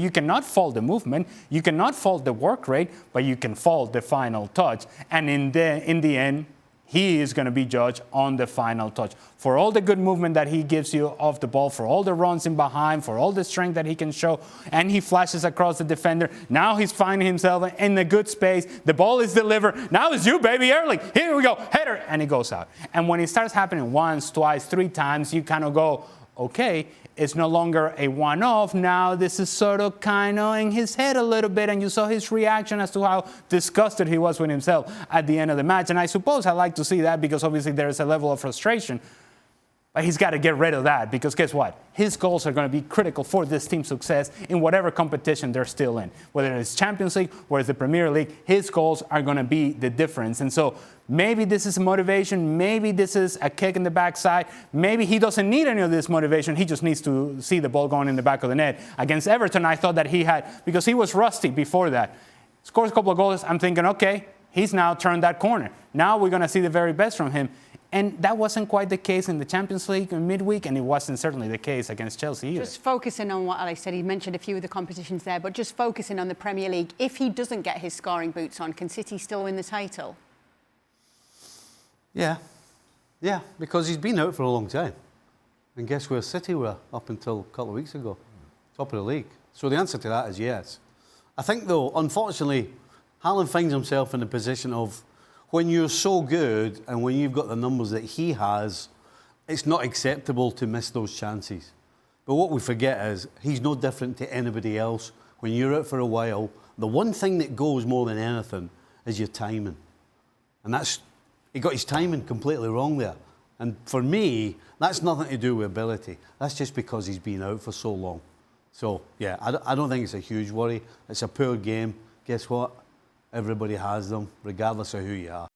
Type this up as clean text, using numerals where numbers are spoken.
you cannot fault the movement, you cannot fault the work rate, but you can fault the final touch. And in the end, he is going to be judged on the final touch. For all the good movement that he gives you off the ball, for all the runs in behind, for all the strength that he can show, and he flashes across the defender. Now he's finding himself in a good space. The ball is delivered. Now it's you, baby, Erling. Here we go. Header. And it goes out. And when it starts happening once, twice, 3 times, you kind of go, okay, it's no longer a one-off. Now this is sort of kind of in his head a little bit, and you saw his reaction as to how disgusted he was with himself at the end of the match. And I suppose I like to see that because obviously there is a level of frustration. But he's got to get rid of that because guess what? His goals are going to be critical for this team's success in whatever competition they're still in. Whether it's Champions League, whether it's the Premier League, his goals are going to be the difference. And so maybe this is a motivation. Maybe this is a kick in the backside. Maybe he doesn't need any of this motivation. He just needs to see the ball going in the back of the net. Against Everton, I thought that he had, because he was rusty before that. Scores a couple of goals. I'm thinking, okay, he's now turned that corner. Now we're going to see the very best from him. And that wasn't quite the case in the Champions League in midweek, and it wasn't certainly the case against Chelsea either. Just focusing on what Alex said, he mentioned a few of the competitions there, but just focusing on the Premier League, if he doesn't get his scoring boots on, can City still win the title? Yeah, because he's been out for a long time. And guess where City were up until a couple of weeks ago? Top of the league. So the answer to that is yes. I think, though, unfortunately, Haaland finds himself in a position of when you're so good and when you've got the numbers that he has, it's not acceptable to miss those chances. But what we forget is he's no different to anybody else. When you're out for a while, the one thing that goes more than anything is your timing. And he got his timing completely wrong there. And for me, that's nothing to do with ability. That's just because he's been out for so long. So, yeah, I don't think it's a huge worry. It's a poor game. Guess what? Everybody has them, regardless of who you are.